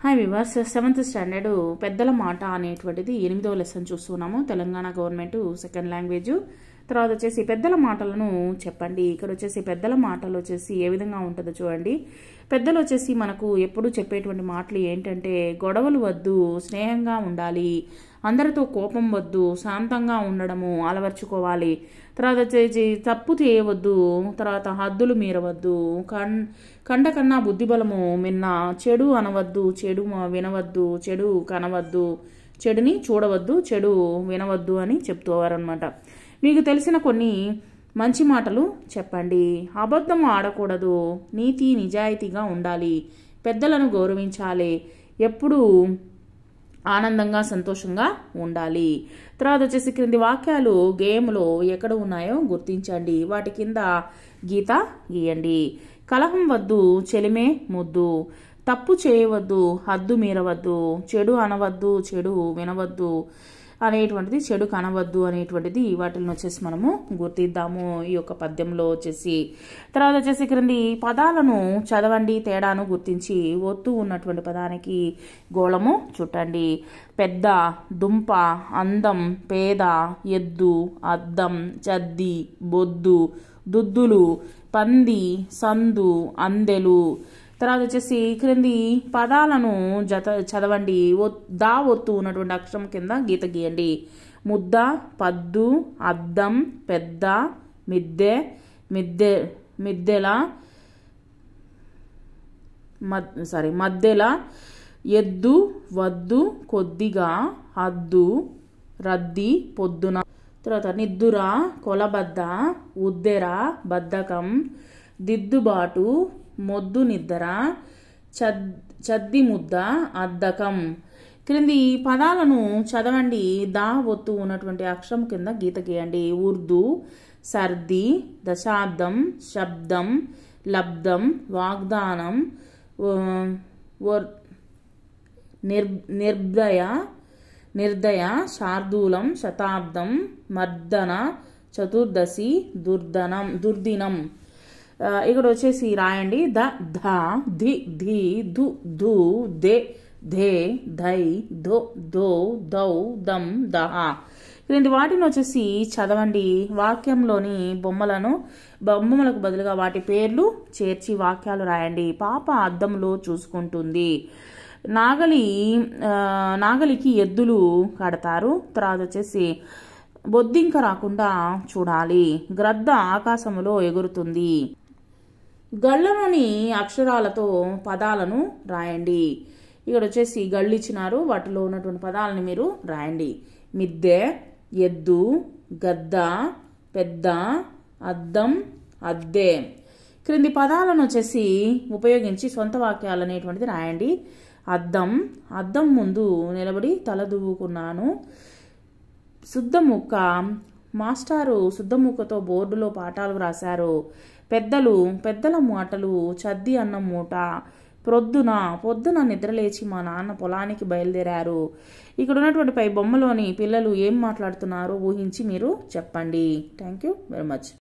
Hi viewers, 7th standard పెద్దల మాట అనేటువంటిది 8వ లెసన్ చూస్తున్నాము. Telangana government second language. తర్వాత వచ్చేసి పెద్దల మాటలను చెప్పండి. ఇక్కడ వచ్చేసి పెద్దల మాటలు వచ్చేసి ఏ విధంగా ఉంటుందో చూడండి. పెద్దలు వచ్చేసి మనకు ఎప్పుడు చెప్పేటువంటి మాటలు ఏంటంటే, గొడవలు వద్దు, స్నేహంగా ఉండాలి, అందరితో కోపం వద్దు, శాంతంగా ఉండడము అలవర్చుకోవాలి. తర్వాత వచ్చేసి తప్పు చేయవద్దు, తర్వాత హద్దులు మీరవద్దు, కండ కన్నా బుద్ధిబలము మిన్న, చెడు అనవద్దు, చెడు వినవద్దు, చెడు కనవద్దు, చెడుని చూడవద్దు, చెడు వినవద్దు అని చెప్తారనమాట. మీకు తెలిసిన కొన్ని మంచి మాటలు చెప్పండి. అబద్ధం ఆడకూడదు, నీతి నిజాయితీగా ఉండాలి, పెద్దలను గౌరవించాలి, ఎప్పుడూ ఆనందంగా సంతోషంగా ఉండాలి. తర్వాత వచ్చేసి క్రింది వాక్యాలు గేమ్లో ఎక్కడ ఉన్నాయో గుర్తించండి. వాటి కింద గీత గీయండి. కలహం వద్దు, చెలిమే ముద్దు, తప్పు చేయవద్దు, హద్దు మీరవద్దు, చెడు అనవద్దు, చెడు వినవద్దు అనేటువంటిది, చెడు కనవద్దు అనేటువంటిది వాటిని వచ్చేసి మనము గుర్తిద్దాము ఈ యొక్క పద్యంలో వచ్చేసి. తర్వాత వచ్చేసి క్రింది పదాలను చదవండి, తేడాను గుర్తించి ఒత్తు ఉన్నటువంటి పదానికి గోళము చుట్టండి. పెద్ద, దుంప, అందం, పేద, ఎద్దు, అద్దం, చద్ది, బొద్దు, దుద్దులు, పంది, సందు, అందెలు. తర్వాత వచ్చేసి క్రింది పదాలను చదవండి. దా ఒత్తు ఉన్నటువంటి అక్షరం కింద గీత గీయండి. ముద్ద, పద్దు, అద్దం, పెద్ద, మిద్దె, మద్దెల, ఎద్దు, వద్దు, కొద్దిగా, హద్దు, రద్ది, పొద్దున. తర్వాత నిద్దుర, కొలబద్ద, ఉద్దెర, బద్ధకం, దిద్దుబాటు, మొద్దు నిద్ర, చద్ది ముద్ద, అద్దకం. క్రింది పదాలను చదవండి. దా ఒత్తు ఉన్నటువంటి అక్షరం కింద గీత గీయండి. ఉర్దూ, సర్ది, దశాబ్దం, శబ్దం, లబ్ధం, వాగ్దానం, నిర్దయ, శార్దూలం, శతాబ్దం, మర్దన, చతుర్దశి, దుర్దినం. ఇక్కడ వచ్చేసి రాయండి. ద, ధ, ధి, ధి, ధు, ధు, దే, ధే, ధై, ధో, ధో, దౌ, దం, దహ. ఇలాంటి వాటిని వచ్చేసి చదవండి. వాక్యంలోని బొమ్మలకు బదులుగా వాటి పేర్లు చేర్చి వాక్యాలు రాయండి. పాప అద్దంలో చూసుకుంటుంది. నాగలికి ఎద్దులు కడతారు. తర్వాత వచ్చేసి బొద్దింక రాకుండా చూడాలి. గ్రద్ద ఆకాశములో ఎగురుతుంది. గళ్ళలోని అక్షరాలతో పదాలను రాయండి. ఇక్కడ వచ్చేసి గళ్ళు ఇచ్చినారు, వాటిలో ఉన్నటువంటి పదాలను మీరు రాయండి. మిద్దె, ఎద్దు, గద్ద, పెద్ద, అద్దం, అద్దె. క్రింది పదాలను వచ్చేసి ఉపయోగించి సొంత వాక్యాలు అనేటువంటిది రాయండి. అద్దం ముందు నిలబడి తల దువ్వుకున్నాను. శుద్ధముక్క, మాస్టారు శుద్ధముక్కతో బోర్డులో పాఠాలు రాశారు. పెద్దల మూటలు, చద్ది అన్నం మూట. పొద్దున నిద్రలేచి మా నాన్న పొలానికి బయలుదేరారు. ఇక్కడ ఉన్నటువంటి పై బొమ్మలోని పిల్లలు ఏం మాట్లాడుతున్నారో ఊహించి మీరు చెప్పండి. Thank you very much.